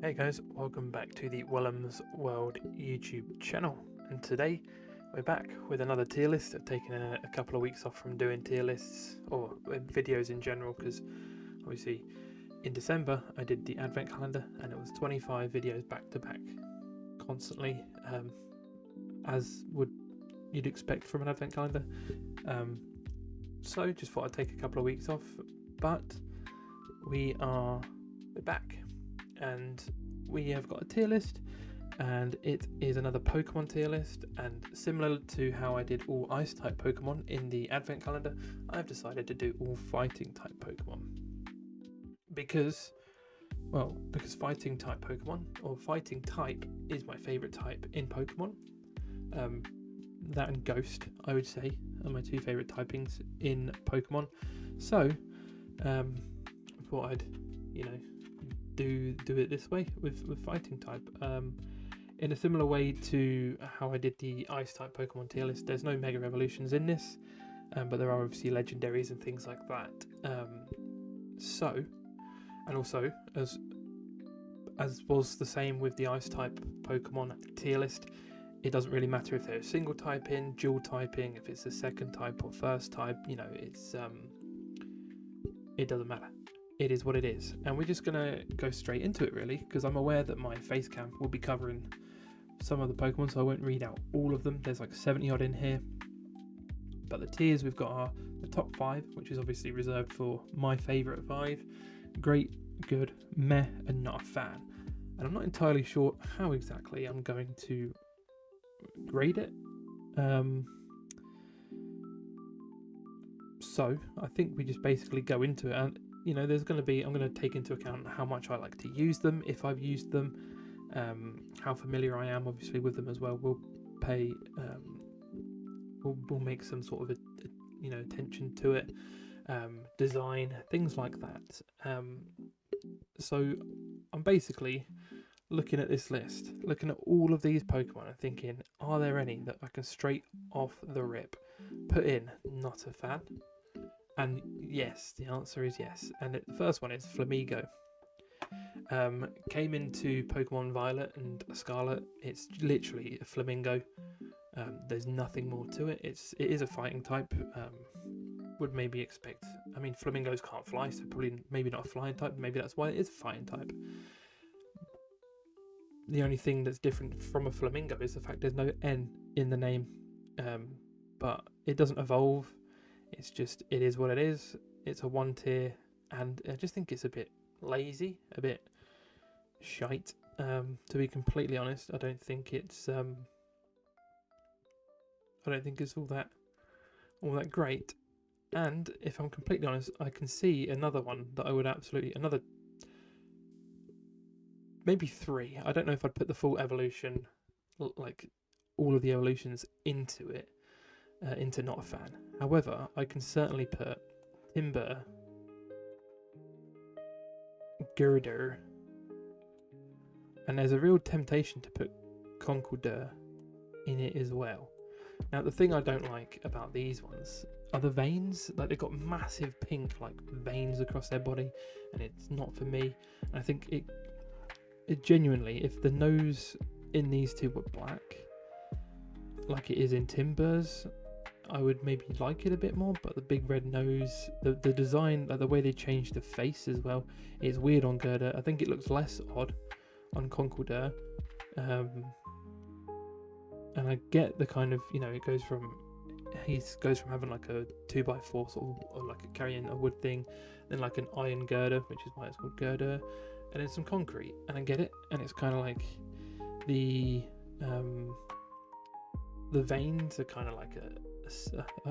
Hey guys, welcome back to the Wellham's World YouTube channel, and today we're back with another tier list. I've taken a couple of weeks off from doing tier lists or videos in general because obviously in December I did the advent calendar and it was 25 videos back to back constantly, as would you'd expect from an advent calendar. So just thought I'd take a couple of weeks off, but we're back and we have got a tier list, and it is another Pokemon tier list, and similar to how I did all ice type Pokemon in the advent calendar, I've decided to do all fighting type Pokemon because fighting type Pokemon, or fighting type, is my favourite type in Pokemon. That and Ghost, I would say, are my two favourite typings in Pokemon. So I thought I'd do it this way with fighting type, in a similar way to how I did the ice type Pokemon tier list. There's no mega evolutions in this, but there are obviously legendaries and things like that. And also, as was the same with the ice type Pokemon tier list, it doesn't really matter if they're single typing, dual typing, if it's a second type or first type. It doesn't matter. It is what it is, and we're just gonna go straight into it really, because I'm aware that my face cam will be covering some of the Pokemon, so I won't read out all of them. There's like 70 odd in here, but the tiers we've got are the top 5, which is obviously reserved for my favourite 5: great, good, meh, and not a fan. And I'm not entirely sure how exactly I'm going to grade it. So I think we just basically go into it, and I'm going to take into account how much I like to use them, if I've used them, how familiar I am obviously with them as well. We'll make some sort of attention to it, design, things like that. So I'm basically looking at this list, looking at all of these Pokemon and thinking, are there any that I can straight off the rip put in not a fan? And yes, the answer is yes. And the first one is Flamigo. Came into Pokemon Violet and Scarlet. It's literally a flamingo. There's nothing more to it. It is a fighting type. Would maybe expect. I mean, flamingos can't fly, so maybe not a flying type. Maybe that's why it is a fighting type. The only thing that's different from a flamingo is the fact there's no N in the name. But it doesn't evolve. It's just, it is what it is. It's a 1 tier, and I just think it's a bit lazy, a bit shite. To be completely honest, I don't think it's all that great. And if I'm completely honest, I can see another one that I would maybe 3. I don't know if I'd put the full evolution, like all of the evolutions, into it. Into not a fan. However, I can certainly put Timber, Girder, and there's a real temptation to put Conkeldurr in it as well. Now, the thing I don't like about these ones are the veins. Like, they've got massive pink veins across their body, and it's not for me. And I think it genuinely, if the nose in these two were black, like it is in Timber's, I would maybe like it a bit more. But the big red nose, the design, the way they changed the face as well, is weird on Girder. I think it looks less odd on Conkeldurr. And I get the kind of, it goes from having like a 2x4 sort of, or like carrying a wood thing, then like an iron girder, which is why it's called Girder, and then some concrete, and I get it. And it's kind of like the veins are kind of like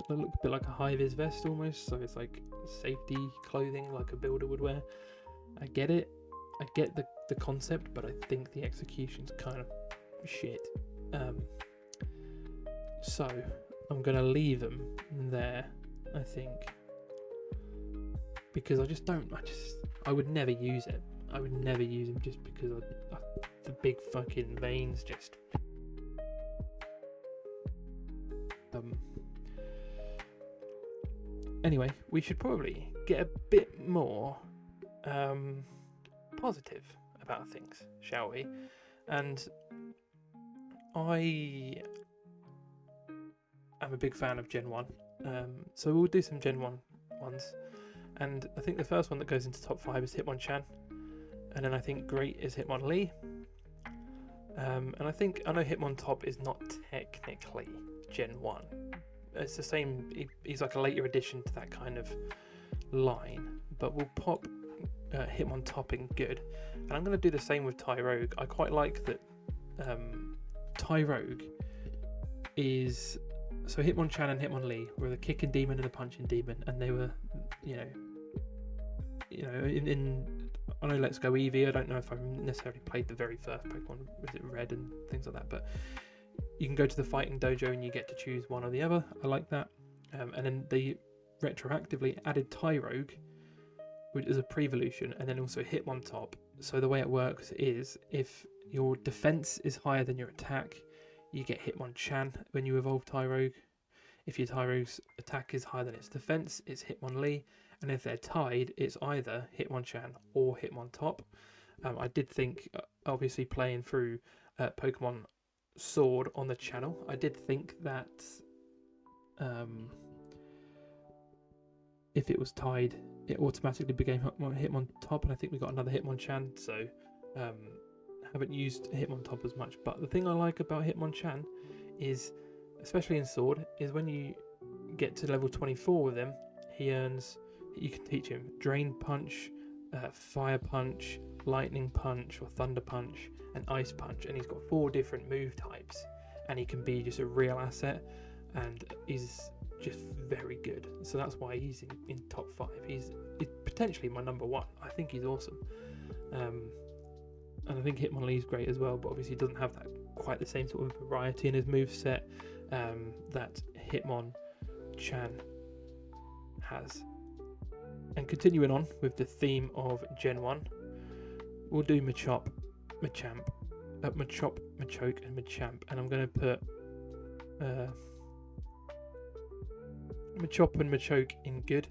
they look a bit like a high-vis vest almost, so it's like safety clothing like a builder would wear. I get it, I get the concept, but I think the execution's kind of shit. So I'm gonna leave them there, I think, because I would never use it. I would never use them just because the big fucking veins just. Anyway, we should probably get a bit more positive about things, shall we? And I am a big fan of Gen 1, so we'll do some Gen 1 ones. And I think the first one that goes into top 5 is Hitmonchan, and then I think Great is Hitmonlee. And I know Hitmontop is not technically Gen 1. It's the same, he's like a later addition to that kind of line, but we'll pop Hitmontop in good. And I'm going to do the same with Tyrogue. I quite like that Tyrogue is... So Hitmonchan and Hitmonlee were the kicking demon and the punching demon, and they were, in I know Let's Go Eevee, I don't know if I've necessarily played the very first Pokemon, was it Red and things like that, but you can go to the fighting dojo and you get to choose one or the other. I like that. And then they retroactively added Tyrogue, which is a pre-evolution, and then also Hitmontop. So the way it works is if your defense is higher than your attack, you get Hitmonchan when you evolve Tyrogue. If your Tyrogue's attack is higher than its defense, it's Hitmonlee. And if they're tied, it's either Hitmonchan or Hitmontop. I did think, obviously playing through Pokemon Sword on the channel, I did think that if it was tied, it automatically became Hitmontop, and I think we got another Hitmonchan, so haven't used Hitmontop as much. But the thing I like about Hitmonchan is, especially in Sword, is when you get to level 24 with him, you can teach him Drain Punch, Fire Punch, Lightning Punch or Thunder Punch, and Ice Punch, and he's got 4 different move types, and he can be just a real asset, and he's just very good. So that's why he's in top 5. He's potentially my number 1. I think he's awesome. And I think Hitmonlee's great as well, but obviously he doesn't have that quite the same sort of variety in his moveset that Hitmonchan has. And continuing on with the theme of Gen 1, we'll do Machop, Machoke, and Machamp. And I'm going to put Machop and Machoke in good,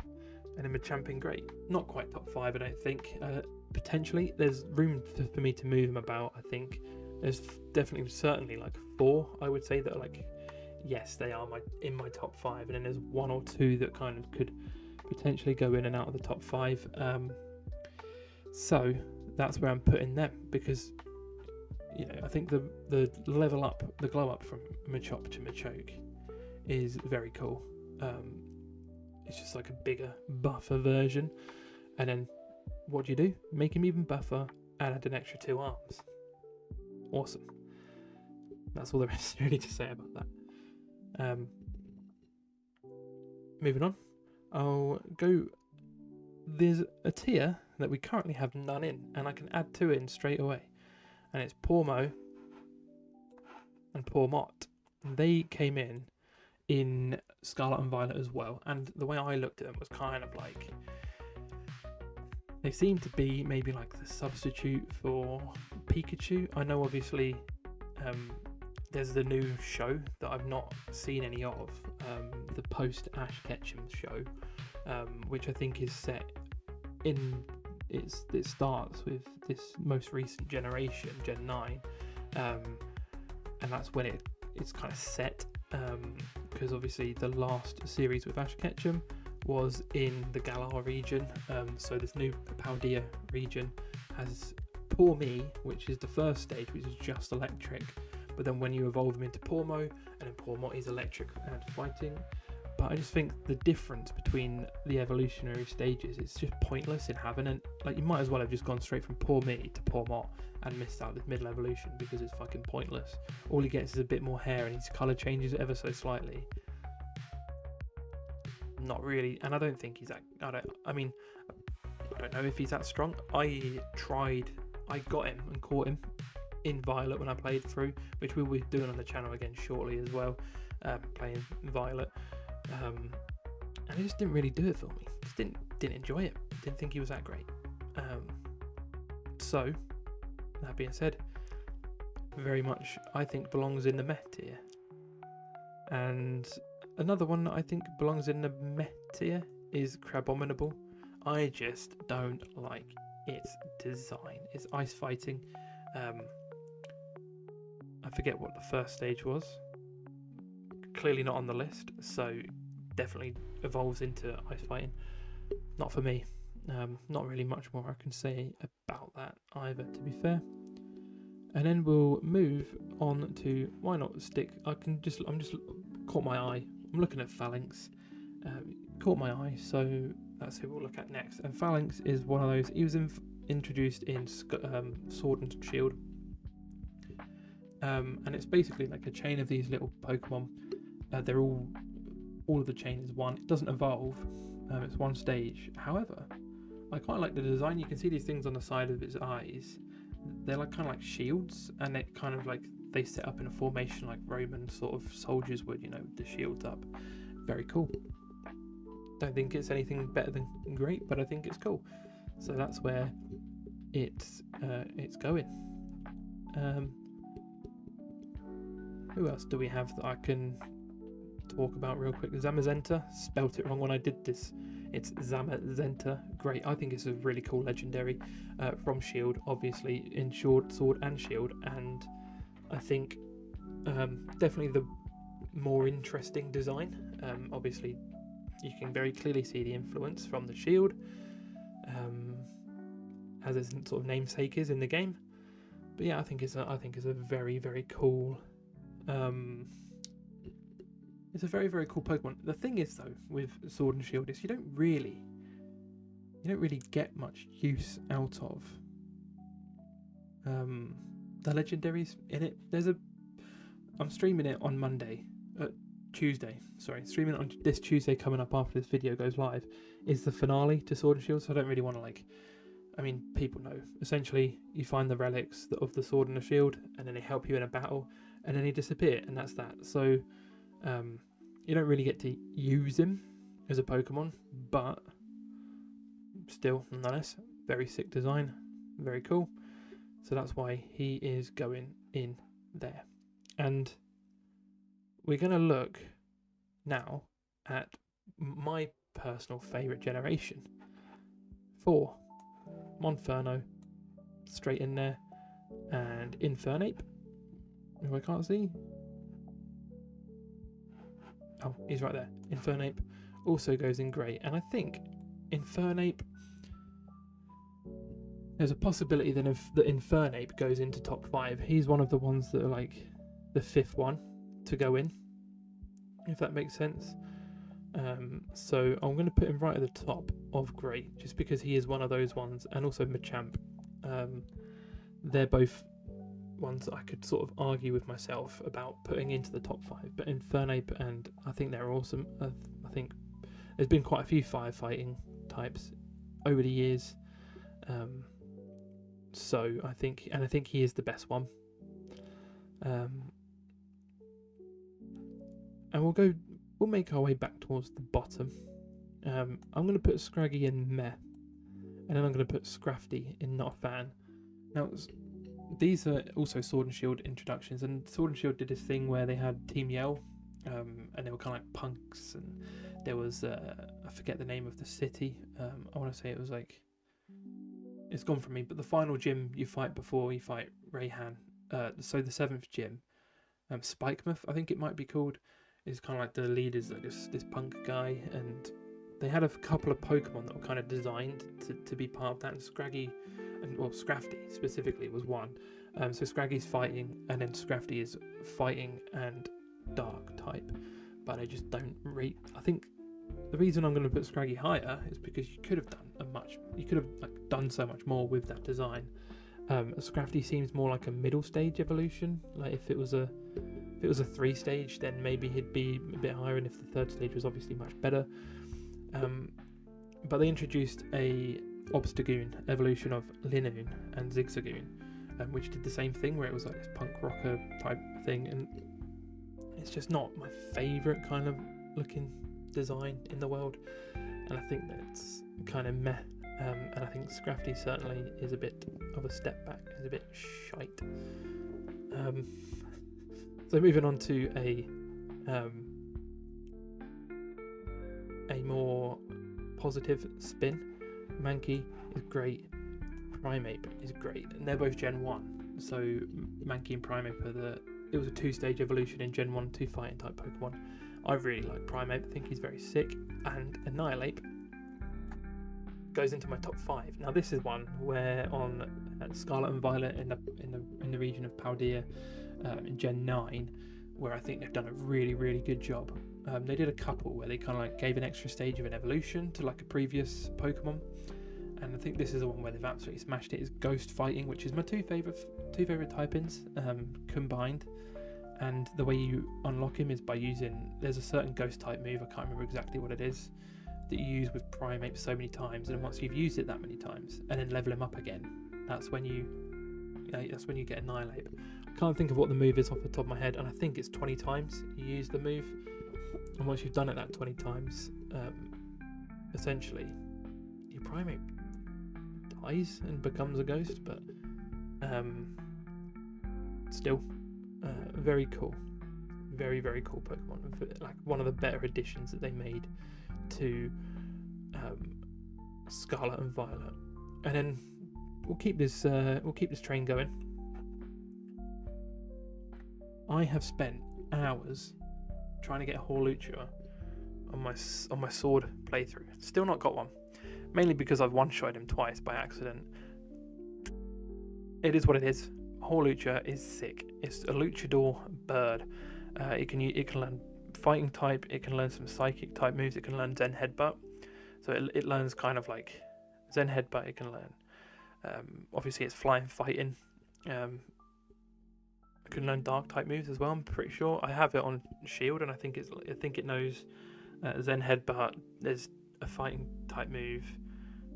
and then Machamp in great. Not quite top 5, I don't think. Potentially, there's room for me to move them about. I think there's certainly like 4, I would say, that are like, yes, they are in my top 5, and then there's 1 or 2 that kind of could potentially go in and out of the top 5. So that's where I'm putting them, because I think the level up, the glow up from Machop to Machoke is very cool. It's just like a bigger, buffer version, and then what do? Make him even buffer and add an extra 2 arms. Awesome. That's all there is really to say about that. Moving on, I'll go. There's a tier that we currently have none in, and I can add 2 in straight away, and it's Pormo and Pormot. They came in Scarlet and Violet as well, and the way I looked at them was kind of like, they seem to be maybe like the substitute for Pikachu. I know obviously there's the new show that I've not seen any of, the post Ash Ketchum show, which I think is set in, it starts with this most recent generation, Gen 9, and that's when it's kind of set, because obviously the last series with Ash Ketchum was in the Galar region, so this new Paldea region has Poor Me, which is the first stage, which is just electric, but then when you evolve him into Pormo, and then Pormot is electric and fighting. But I just think the difference between the evolutionary stages is just pointless in having it. Like, you might as well have just gone straight from Poor Me to Pormot and missed out this middle evolution, because it's fucking pointless. All he gets is a bit more hair, and his colour changes ever so slightly. Not really, and I don't think he's that. I don't know if he's that strong. I got him and caught him in Violet when I played through, which we'll be doing on the channel again shortly as well, playing Violet. And it just didn't really do it for me. Just didn't enjoy it. Didn't think he was that great. So that being said, very much I think belongs in the meh tier. And another one that I think belongs in the meh tier is Crabominable. I just don't like its design. It's ice fighting. I forget what the first stage was. Clearly not on the list, so definitely evolves into ice fighting. Not for me. Not really much more I can say about that either, to be fair. And then we'll move on to, why not stick? I'm just caught my eye. I'm looking at Phalanx. Caught my eye, so that's who we'll look at next. And Phalanx is one of those. He was introduced in Sword and Shield. And it's basically like a chain of these little Pokemon. They're all of the chain is one. It doesn't evolve. It's one stage. However, I quite like the design. You can see these things on the side of its eyes. They're like kind of like shields, and it kind of like they set up in a formation like Roman sort of soldiers would, you know, the shields up. Very cool. Don't think it's anything better than great, but I think it's cool. So that's where it's going. Who else do we have that I can talk about real quick? Zamazenta, spelt it wrong when I did this. It's Zamazenta. Great. I think it's a really cool legendary from Shield, obviously in Sword and Shield, and I think definitely the more interesting design. Obviously, you can very clearly see the influence from the Shield, as its sort of namesake is in the game. But yeah, I think it's a very, very cool. It's a very, very cool Pokemon. The thing is, though, with Sword and Shield is you don't really get much use out of the legendaries in it. I'm streaming it on Tuesday. Sorry, streaming it on this Tuesday coming up after this video goes live is the finale to Sword and Shield. So I don't really want to people know. Essentially, you find the relics of the Sword and the Shield, and then they help you in a battle, and then they disappear, and that's that. So you don't really get to use him as a Pokemon, but still, nonetheless, very sick design, very cool. So that's why he is going in there. And we're going to look now at my personal favourite generation. 4, Monferno, straight in there, and Infernape, who I can't see. Oh, he's right there. Infernape also goes in grey, and I think Infernape, there's a possibility then if the Infernape goes into top 5. He's one of the ones that are like the 5th one to go in, if that makes sense. So I'm going to put him right at the top of grey, just because he is one of those ones, and also Machamp. They're both ones that I could sort of argue with myself about putting into the top 5, but Infernape, and I think they're awesome. I think there's been quite a few firefighting types over the years, so I think he is the best one. And we'll make our way back towards the bottom. I'm going to put Scraggy in meh, and then I'm going to put Scrafty in not a fan. Now, these are also Sword and Shield introductions, and Sword and Shield did this thing where they had Team Yell, and they were kind of like punks, and there was I forget the name of the city. I want to say it was like, it's gone from me, but the final gym you fight before you fight Rayhan, so the 7th gym, Spikemuth I think it might be called, is kind of like the leaders, like this punk guy, and they had a couple of Pokemon that were kind of designed to be part of that, and Scraggy, Scrafty specifically was one. So Scraggy's fighting, and then Scrafty is fighting and dark type, but I just don't rate. I think the reason I'm going to put Scraggy higher is because you could have done so much more with that design. Scrafty seems more like a middle stage evolution. Like if it was a 3-stage, then maybe he'd be a bit higher, and if the 3rd stage was obviously much better. But they introduced a Obstagoon evolution of Linoone and Zigzagoon, which did the same thing, where it was like this punk rocker type thing, and it's just not my favourite kind of looking design in the world, and I think that it's kind of meh. And I think Scrafty certainly is a bit of a step back, is a bit shite. So moving on to a more positive spin. Mankey is great. Primeape is great, and they're both Gen 1. So Mankey and Primeape it was a 2-stage evolution in Gen 1, 2 fighting type Pokemon. I really like Primeape, I think he's very sick, and Annihilate goes into my top 5. Now this is one where on Scarlet and Violet in the region of Paldea in Gen 9, where I think they've done a really, really good job. They did a couple where they kind of like gave an extra stage of an evolution to like a previous Pokemon, and I think this is the one where they've absolutely smashed it. Is Ghost Fighting, which is my two favorite typings combined. And the way you unlock him is by there's a certain ghost type move, I can't remember exactly what it is, that you use with Primeape so many times, and once you've used it that many times and then level him up again, that's when you get Annihilate. I can't think of what the move is off the top of my head, and I think it's 20 times you use the move, and once you've done it that 20 times, essentially your Primeape dies and becomes a ghost, but still very cool, very, very cool Pokemon, like one of the better additions that they made to Scarlet and Violet. And then we'll keep this train going. I have spent hours trying to get a Hawlucha on my sword playthrough. Still not got one, mainly because I've one-shotted him twice by accident. It is what it is. Hawlucha is sick. It's a luchador bird. It can learn fighting type, it can learn some psychic type moves, it can learn Zen Headbutt. So it learns kind of like Zen Headbutt, it can learn. Obviously it's flying fighting. It can learn dark type moves as well, I'm pretty sure. I have it on Shield and I think it knows Zen Headbutt. There's a fighting type move,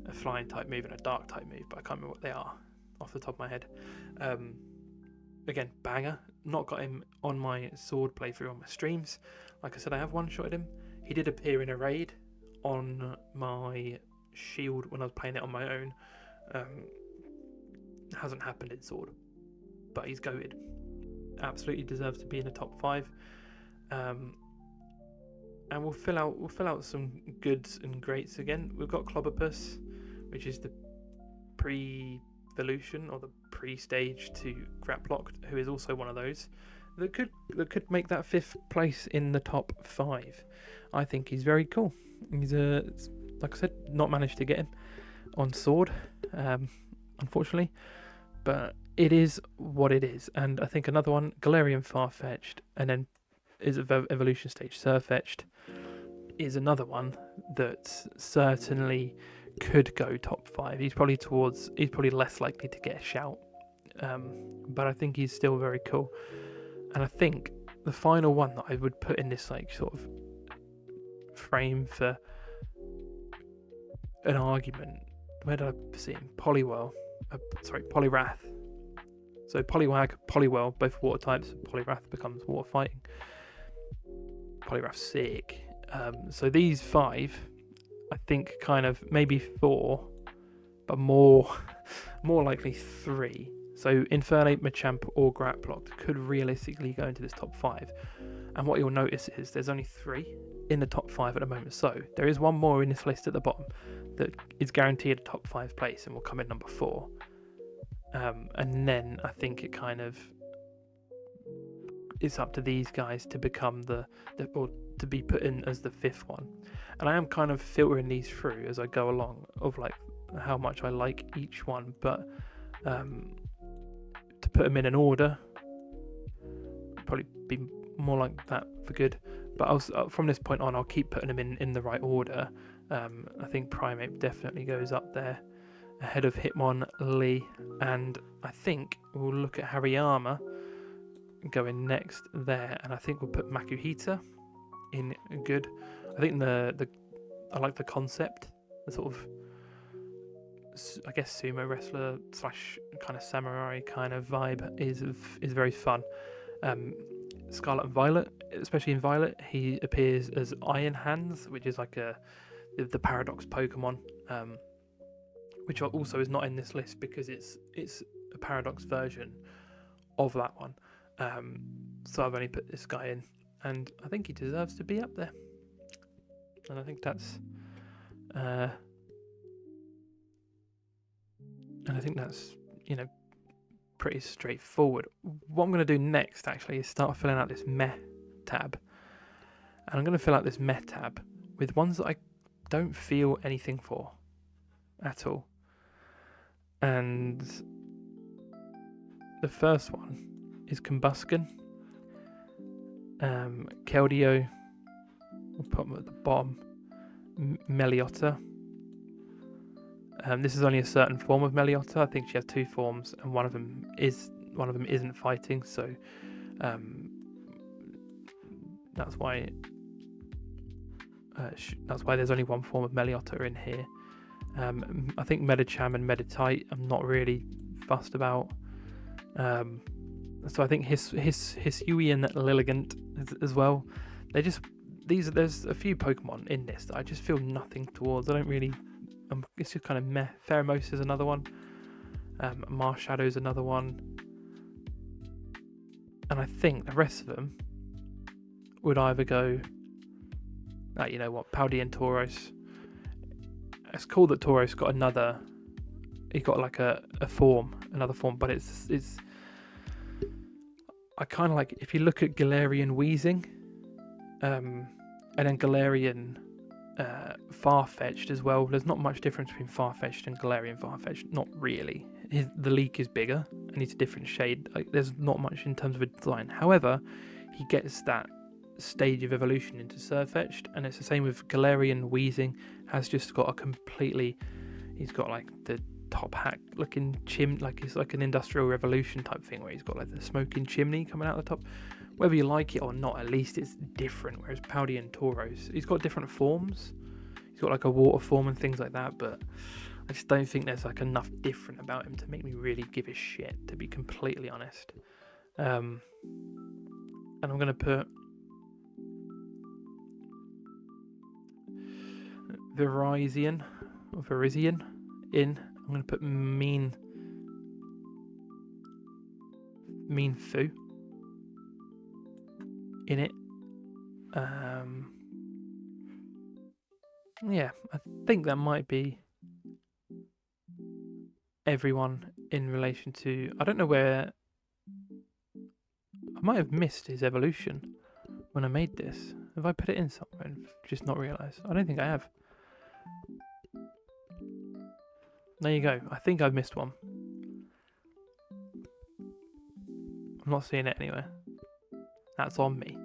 a flying type move, and a dark type move, but I can't remember what they are off the top of my head. Again, banger. Not got him on my sword playthrough on my streams. Like I said, I have one-shotted him. He did appear in a raid on my shield when I was playing it on my own. Hasn't happened in sword, but he's goated. Absolutely deserves to be in the top 5. And we'll fill out some goods and greats again. We've got Clobopus, which is the pre-evolution or the pre-stage to Graplock, who is also one of those that could make that 5th place in the top 5. I think he's very cool. He's like I said, not managed to get him on sword, unfortunately, but it is what it is. And I think another one, Galarian Farfetch'd, and then is evolution stage Surfetch'd, is another one that certainly could go top 5. He's probably less likely to get a shout, but I think he's still very cool. And I think the final one that I would put in this like sort of frame for an argument, where did I see him? Poliwrath. So Poliwag, Poliwell, both water types. Poliwrath becomes water fighting. Poliwrath's sick. So these 5, I think kind of maybe 4, but more likely 3. So Infernape, Machamp, or Graplock could realistically go into this top 5. And what you'll notice is there's only 3 in the top 5 at the moment. So there is one more in this list at the bottom that is guaranteed a top 5 place and will come in number 4. And then I think it kind of it's up to these guys to become or to be put in as the 5th one. And I am kind of filtering these through as I go along of like how much I like each one, but to put them in an order probably be more like that for good. But from this point on, I'll keep putting them in the right order. I think Primeape definitely goes up there ahead of Hitmonlee, and I think we'll look at Hariyama going next there, and I think we'll put Makuhita in good. I think I like the concept, the sort of, I guess, sumo wrestler / kind of samurai kind of vibe is very fun. Scarlet and Violet, especially in Violet, he appears as Iron Hands, which is like the Paradox Pokemon, which also is not in this list because it's a Paradox version of that one. So I've only put this guy in, and I think he deserves to be up there. And I think that's And I think that's, pretty straightforward. What I'm going to do next, actually, is start filling out this meh tab. And I'm going to fill out this meh tab with ones that I don't feel anything for at all. And the first one is Combuskin. Keldeo, we'll put them at the bottom. Meliota. This is only a certain form of Meliota. I think she has 2 forms, and one of them isn't fighting. So that's why there's only one form of Meliota in here. I think Medicham and Meditite I'm not really fussed about. So I think Hisuian and Lilligant as well. There's a few Pokemon in this that I just feel nothing towards. I don't really. It's just kind of meh. Pheromos is another one. Marshadow is another one. And I think the rest of them would either go. You know what? Paldean Tauros. It's cool that Tauros got another. He got like another form, but it's. I kind of like if you look at Galarian Weezing, and then Galarian Farfetch'd as well. There's not much difference between Farfetch'd and Galarian Farfetch'd. Not really. The leak is bigger and it's a different shade. There's not much in terms of a design. However, he gets that stage of evolution into Surfetch'd, and it's the same with Galarian Weezing. Has just got he's got like the top hat looking like it's like an industrial revolution type thing where he's got like the smoking chimney coming out the top. Whether you like it or not, at least it's different. Whereas Paldean Tauros, he's got different forms. He's got like a water form and things like that, but I just don't think there's like enough different about him to make me really give a shit, to be completely honest. And I'm going to put Virizion in. I'm going to put Mean Fu in it. Yeah, I think that might be everyone in relation to. I don't know where. I might have missed his evolution when I made this. Have I put it in somewhere and just not realised? I don't think I have. There you go. I think I've missed one. I'm not seeing it anywhere. That's on me.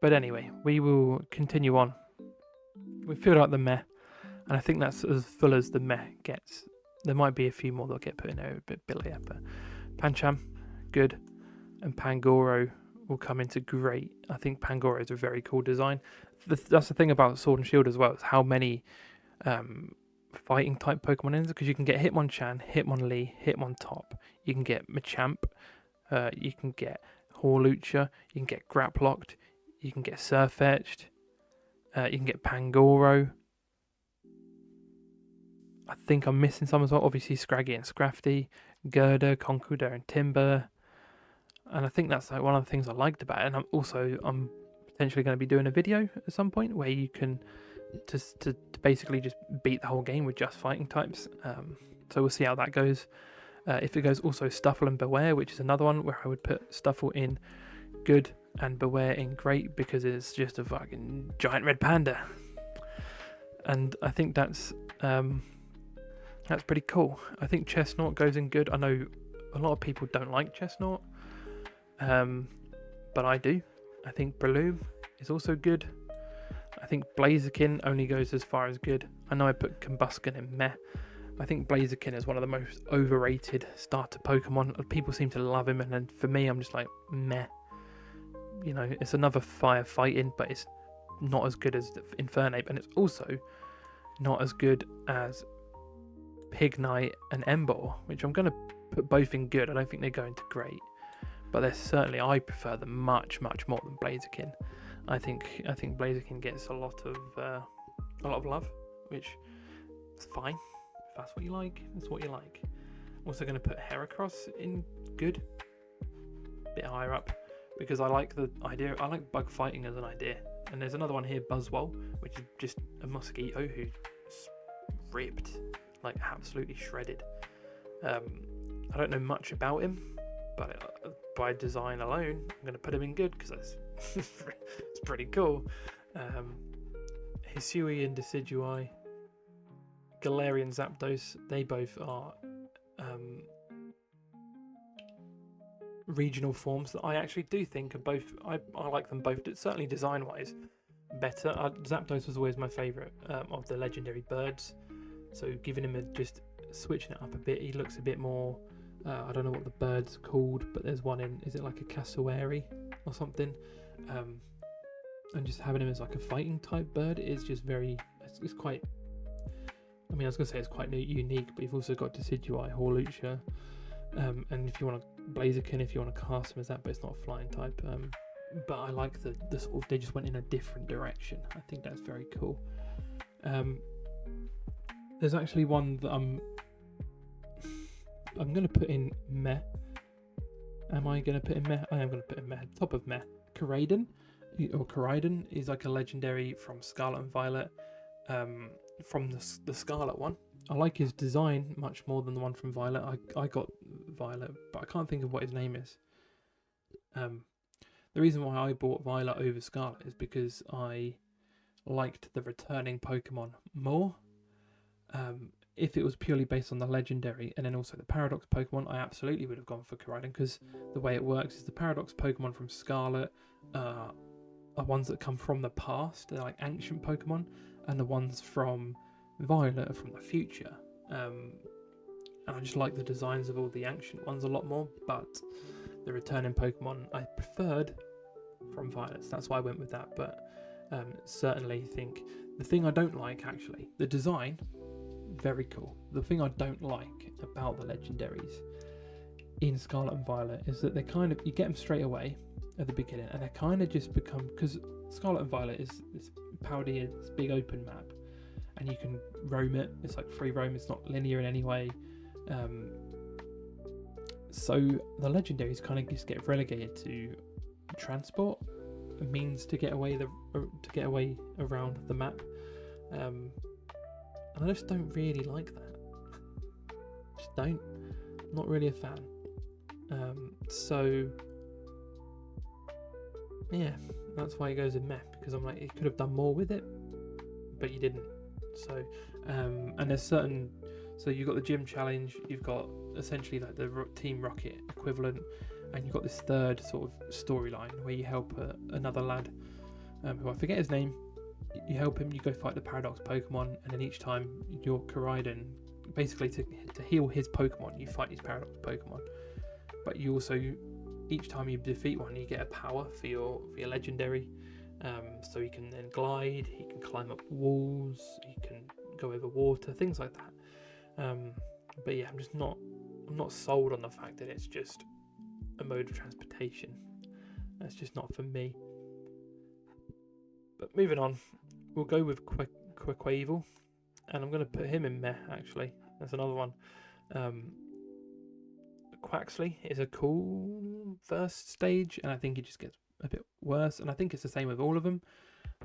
But anyway, we will continue on. We filled out the meh, and I think that's as full as the meh gets. There might be a few more that'll get put in there a bit later, but Pancham, good, and Pangoro will come into great. I think Pangoro is a very cool design. That's the thing about Sword and Shield as well, is how many fighting type Pokemon in, because you can get Hitmonchan, Hitmonlee, Hitmontop. You can get Machamp, you can get Hawlucha, you can get Graplocked, you can get Surfetch'd, you can get Pangoro. I think I'm missing some as well. Obviously Scraggy and Scrafty, Gerda, Conkeldurr and Timber. And I think that's like one of the things I liked about it. And I'm potentially going to be doing a video at some point where you can to basically just beat the whole game with just fighting types. So we'll see how that goes. If it goes, also Stuffle and Beware, which is another one where I would put Stuffle in good and Beware in great, because it's just a fucking giant red panda. And I think that's pretty cool. I think Chestnut goes in good. I know a lot of people don't like Chestnut, but I do. I think Breloom is also good. I think Blaziken only goes as far as good. I know I put Combuskin in meh. I think Blaziken is one of the most overrated starter Pokemon. People seem to love him, and then for me, I'm just like, meh. You know, it's another fire fighting, but it's not as good as Infernape, and it's also not as good as Pignite and Emboar, which I'm going to put both in good. I don't think they go into great, but they're certainly, I prefer them much, much more than Blaziken. I think Blaziken gets a lot of love, which is fine. If that's what you like, that's what you like. I'm also going to put Heracross in good, a bit higher up, because I like the idea. I like bug fighting as an idea. And there's another one here, Buzzwole, which is just a mosquito who's ripped. like absolutely shredded. I don't know much about him, but by design alone, I'm going to put him in good because it's pretty cool. Hisui and Decidueye, Galarian Zapdos, they both are regional forms that I actually do think are both, I like them both, certainly design wise, better. Zapdos was always my favourite of the legendary birds, so giving him just switching it up a bit, he looks a bit more, I don't know what the bird's called, but there's one in, is it like a cassowary or something? And just having him as like a fighting type bird is just very, it's quite, I mean, I was going to say it's quite unique, but you've also got Decidueye, Hawlucha, and if you want to Blaziken, if you want to cast him as that, but it's not a flying type. But I like the sort of, they just went in a different direction. I think that's very cool. There's actually one that I'm going to put in meh. Am I going to put in meh? I am going to put in meh. Top of meh. Koraidon, or Koraidon, is like a legendary from Scarlet and Violet. From the Scarlet one, I like his design much more than the one from Violet. I got Violet, but I can't think of what his name is. The reason why I bought Violet over Scarlet is because I liked the returning Pokemon more. If it was purely based on the legendary and then also the Paradox Pokemon, I absolutely would have gone for Koraidon, because the way it works is the Paradox Pokemon from Scarlet are ones that come from the past. They're like ancient Pokemon, and the ones from Violet are from the future. And I just like the designs of all the ancient ones a lot more, but the returning Pokemon I preferred from Violet, so that's why I went with that. But certainly think the thing I don't like, actually, the design, very cool. The thing I don't like about the legendaries in Scarlet and Violet is that they kind of, you get them straight away at the beginning, and they kind of just become, because Scarlet and Violet is this powdery, this big open map, and you can roam it. It's like free roam. It's not linear in any way. So the legendaries kind of just get relegated to transport, a means to get away around the map. And I just don't really like that. Just don't. Not really a fan. So yeah, that's why it goes in meh, because I'm like, it could have done more with it, but you didn't. So and there's certain, so you've got the gym challenge, you've got essentially like the Team Rocket equivalent, and you've got this third sort of storyline where you help another lad who I forget his name. You help him, you go fight the Paradox Pokemon, and then each time your Koraidon, basically to heal his Pokemon, you fight his Paradox Pokemon. But you also, each time you defeat one, you get a power for your legendary. So he can then glide, he can climb up walls, he can go over water, things like that. But yeah, I'm not sold on the fact that it's just a mode of transportation. That's just not for me. But moving on, we'll go with Quaquaval, and I'm going to put him in meh, actually. That's another one. Quaxley is a cool first stage, and I think it just gets a bit worse, and I think it's the same with all of them.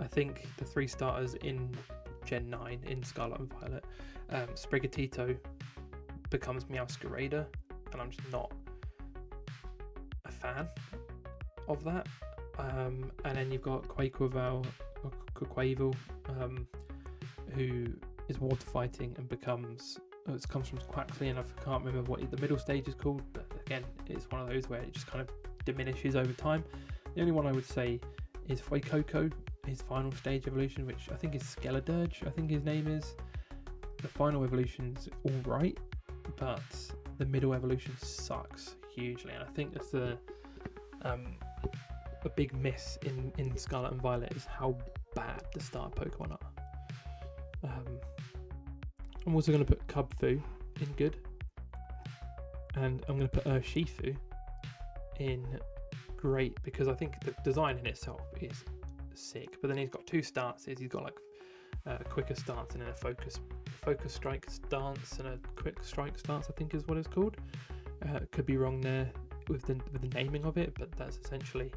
I think the 3 starters in Gen 9 in Scarlet and Violet, Sprigatito becomes Meowscarada, and I'm just not a fan of that. And then you've got Quaquaval, who is water fighting and becomes, it comes from Quaxley, and I can't remember what the middle stage is called, but again, it's one of those where it just kind of diminishes over time. The only one I would say is Fuecoco, his final stage evolution, which I think is Skeledirge, I think his name is. The final evolution's alright, but the middle evolution sucks hugely, and I think that's a big miss in Scarlet and Violet is how bad the starter Pokemon are. I'm also going to put Cubfu in good, and I'm going to put Urshifu in great, because I think the design in itself is sick, but then he's got 2 stances. He's got like quicker stance and then a focus strike stance and a quick strike stance, I think is what it's called. Could be wrong there with the naming of it, but that's essentially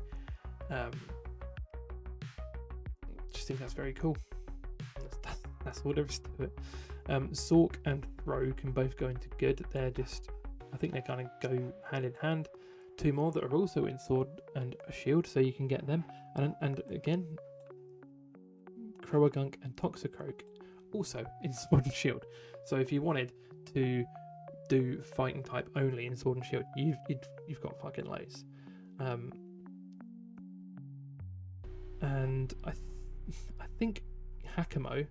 just think that's very cool. That's all there is to it. Sork and Throw can both go into good. They're just, I think they kind of go hand in hand. 2 more that are also in Sword and Shield, so you can get them. And again, Croagunk and Toxicroak also in Sword and Shield. So if you wanted to do fighting type only in Sword and Shield, you've got fucking loads. And I think Hakamoo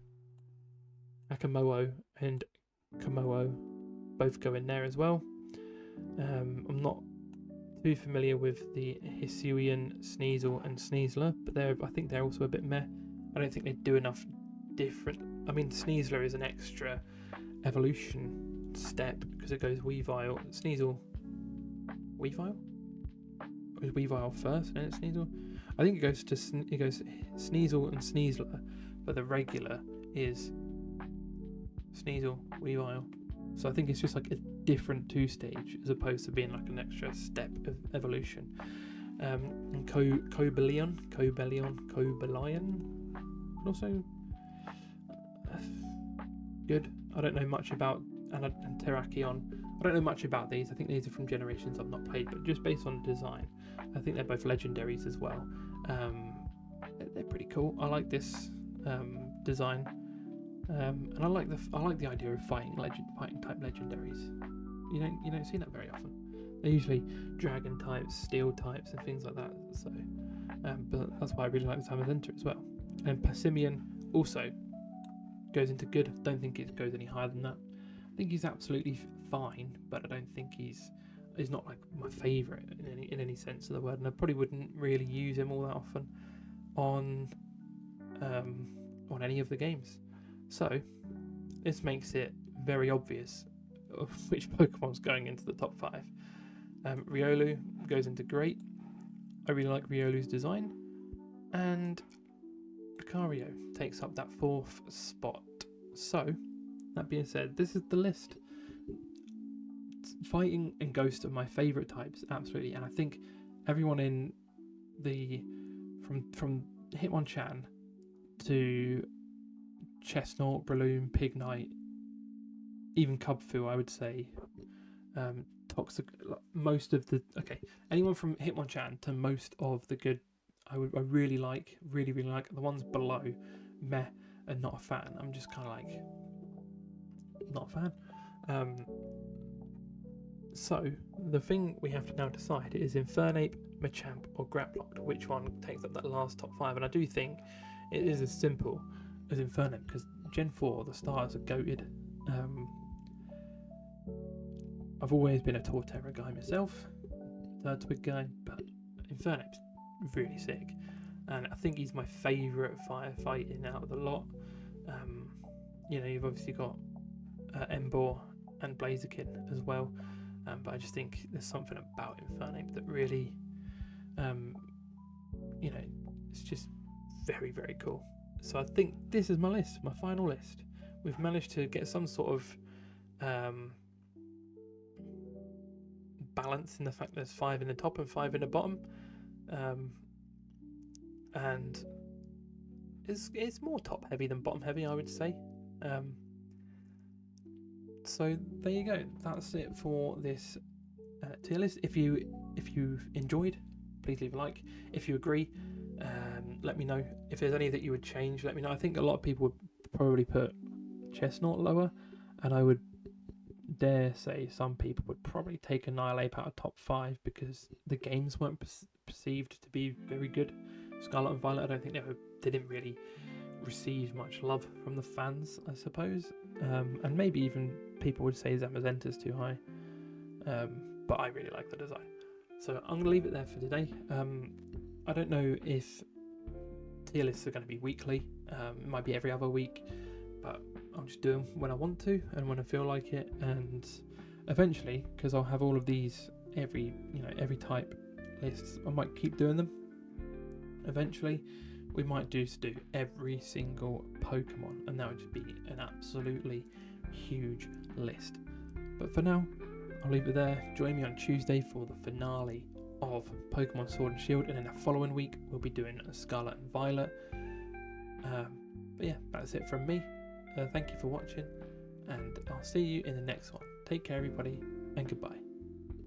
and Komodo both go in there as well. I'm not too familiar with the Hisuian, Sneasel and Sneasler, but I think they're also a bit meh. I don't think they do enough different. I mean, Sneasler is an extra evolution step because it goes Weavile, Sneasel, Weavile? Or is Weavile first and then Sneasel? I think it goes Sneasel and Sneasler, but the regular is Sneasel, Weavile. So I think it's just like a different 2-stage as opposed to being like an extra step of evolution. And Cobalion, also good. I don't know much about and Terrakion. I don't know much about these. I think these are from generations I've not played, but just based on design, I think they're both legendaries as well. They're pretty cool. I like this design. And I like the idea of fighting type legendaries. You don't see that very often. They're usually dragon types, steel types, and things like that. So, but that's why I really like the Zamazenta as well. And Passimian also goes into good. I don't think it goes any higher than that. I think he's absolutely fine, but I don't think he's not like my favourite in any sense of the word. And I probably wouldn't really use him all that often on any of the games. So this makes it very obvious of which Pokemon's going into the top 5. Riolu goes into great. I really like Riolu's design. And Lucario takes up that 4th spot. So, that being said, this is the list. Fighting and Ghost are my favourite types, absolutely. And I think everyone in the from Hitmonchan to Chestnut, Breloom, Pignite, even Cubfu, I would say, Toxic, most of the anyone from Hitmonchan to most of the good, I really like the ones below, meh, and not a fan. I'm just kind of like not a fan. So the thing we have to now decide is Infernape, Machamp, or Graplock, which one takes up that last top 5. And I do think it is as simple as Infernape because Gen 4, the stars are goated. I've always been a Torterra guy myself, Turtwig guy, but Infernape's really sick. And I think he's my favourite firefighting out of the lot. You've obviously got Emboar and Blaziken as well. But I just think there's something about Infernape that really, it's just very, very cool. So I think this is my list, my final list. We've managed to get some sort of balance in the fact there's 5 in the top and 5 in the bottom. And it's more top heavy than bottom heavy, I would say. So there you go. That's it for this tier list. If you've enjoyed, please leave a like. If you agree, let me know. If there's any that you would change, let me know. I think a lot of people would probably put Chestnut lower, and I would dare say some people would probably take Annihilate out of top 5 because the games weren't perceived to be very good. Scarlet and Violet, I don't think they didn't really receive much love from the fans, I suppose. And maybe even people would say Zamazenta's too high. But I really like the design. So I'm going to leave it there for today. I don't know if tier lists are going to be weekly. It might be every other week. But I'll just do them when I want to and when I feel like it. And eventually, because I'll have all of these every type lists, I might keep doing them. Eventually, we might do every single Pokemon, and that would just be an absolutely huge list. But for now, I'll leave it there. Join me on Tuesday for the finale of Pokemon Sword and Shield, and in the following week we'll be doing Scarlet and Violet. But yeah, that's it from me. Thank you for watching, and I'll see you in the next one. Take care, everybody, and goodbye.